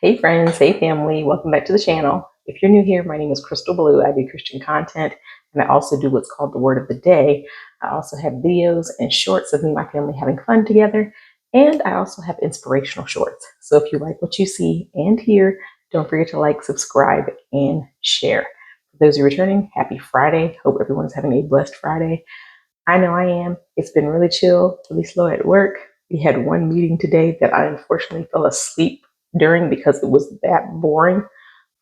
Hey friends, hey family, welcome back to the channel. If you're new here, my name is Crystal Blue. I do Christian content and I also do what's called the Word of the Day. I also have videos and shorts of me and my family having fun together, and I also have inspirational shorts. So if you like what you see and hear, don't forget to like, subscribe, and share. For those who are returning, happy Friday. Hope everyone's having a blessed Friday. I know I am. It's been really chill, really slow at work. We had one meeting today that I unfortunately fell asleep during because it was that boring.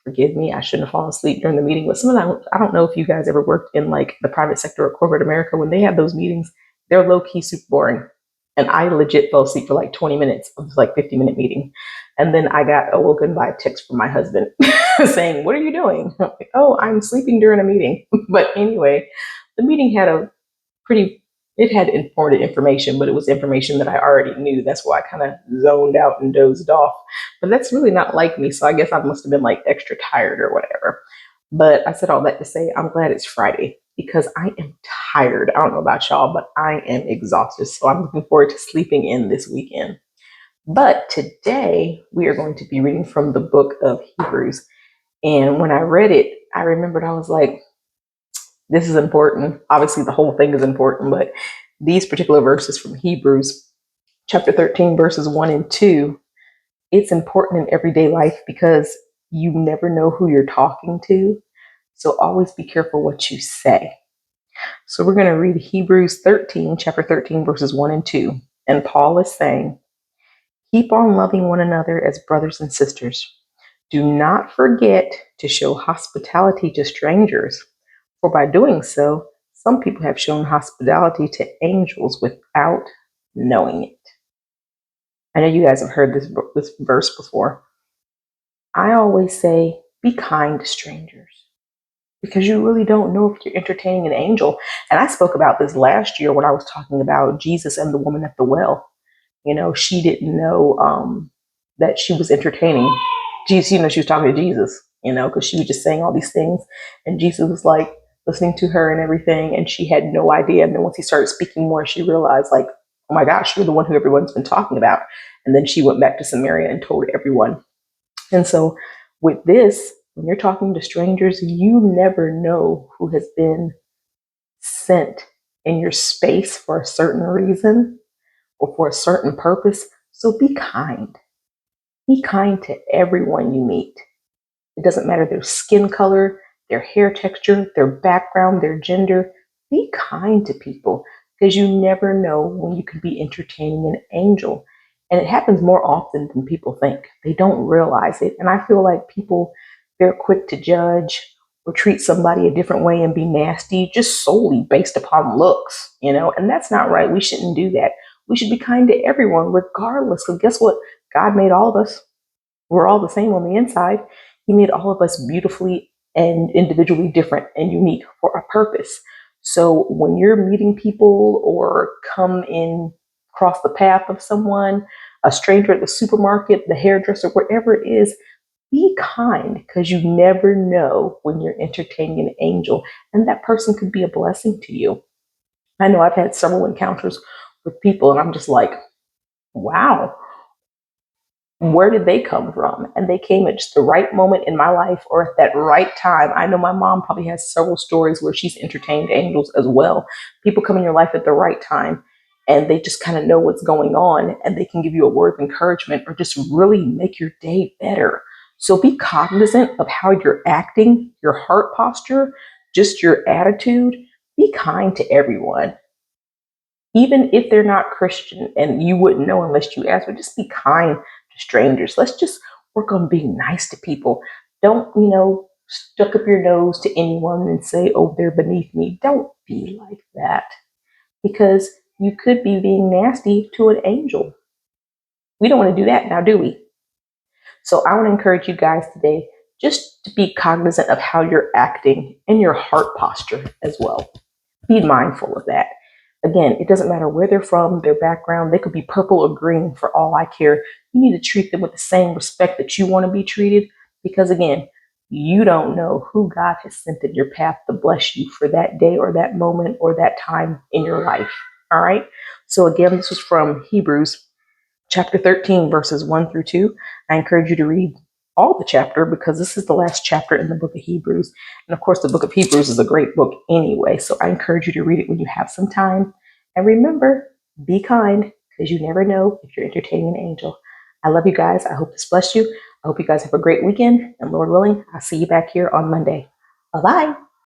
Forgive me, I shouldn't have fallen asleep during the meeting. But some of that, I don't know if you guys ever worked in like the private sector or corporate America. When they have those meetings, they're low key super boring. And I legit fell asleep for like 20 minutes. It was like 50-minute meeting. And then I got awoken by a text from my husband saying, "What are you doing?" I'm like, "Oh, I'm sleeping during a meeting." But anyway, the meeting had a pretty it had informative information, but it was information that I already knew. That's why I kind of zoned out and dozed off. But that's really not like me. So I guess I must have been like extra tired or whatever. But I said all that to say I'm glad it's Friday because I am tired. I don't know about y'all, but I am exhausted. So I'm looking forward to sleeping in this weekend. But today we are going to be reading from the book of Hebrews. And when I read it, I remembered I was like, this is important. Obviously, the whole thing is important, but these particular verses from Hebrews chapter 13, verses 1 and 2, it's important in everyday life because you never know who you're talking to. So always be careful what you say. So we're going to read Hebrews 13, chapter 13, verses 1 and 2. And Paul is saying, "Keep on loving one another as brothers and sisters. Do not forget to show hospitality to strangers, for by doing so, some people have shown hospitality to angels without knowing it." I know you guys have heard this verse before. I always say, be kind to strangers because you really don't know if you're entertaining an angel. And I spoke about this last year when I was talking about Jesus and the woman at the well. You know, she didn't know that she was entertaining Jesus. You know, she was talking to Jesus, you know, because she was just saying all these things. And Jesus was like listening to her and everything. And she had no idea. And then once he started speaking more, she realized, like, oh my gosh, you're the one who everyone's been talking about. And then she went back to Samaria and told everyone. And so with this, when you're talking to strangers, you never know who has been sent in your space for a certain reason or for a certain purpose. So be kind. Be kind to everyone you meet. It doesn't matter their skin color, their hair texture, their background, their gender. Be kind to people because you never know when you could be entertaining an angel. And it happens more often than people think. They don't realize it. And I feel like people, they're quick to judge or treat somebody a different way and be nasty just solely based upon looks, you know, and that's not right. We shouldn't do that. We should be kind to everyone, regardless. Because guess what? God made all of us. We're all the same on the inside. He made all of us beautifully and individually different and unique for a purpose. So when you're meeting people or come in across the path of someone, a stranger at the supermarket, the hairdresser, wherever it is, be kind because you never know when you're entertaining an angel and that person could be a blessing to you. I know I've had several encounters with people and I'm just like, wow, where did they come from? And they came at just the right moment in my life or at that right time. I know my mom probably has several stories where she's entertained angels as well. People come in your life at the right time and they just kind of know what's going on and they can give you a word of encouragement or just really make your day better. So be cognizant of how you're acting, your heart posture, just your attitude. Be kind to everyone even if they're not Christian and you wouldn't know unless you ask, but just be kind to strangers. Let's just work on being nice to people. Don't, stuck up your nose to anyone and say, oh, they're beneath me. Don't be like that because you could be being nasty to an angel. We don't want to do that now, do we? So I want to encourage you guys today just to be cognizant of how you're acting and your heart posture as well. Be mindful of that. Again, it doesn't matter where they're from, their background. They could be purple or green for all I care. You need to treat them with the same respect that you want to be treated because, again, you don't know who God has sent in your path to bless you for that day or that moment or that time in your life. All right. So, again, this was from Hebrews chapter 13, verses 1 through 2. I encourage you to read all the chapter because this is the last chapter in the book of Hebrews. And of course, the book of Hebrews is a great book anyway. So I encourage you to read it when you have some time. And remember, be kind because you never know if you're entertaining an angel. I love you guys. I hope this blessed you. I hope you guys have a great weekend. And Lord willing, I'll see you back here on Monday. Bye bye.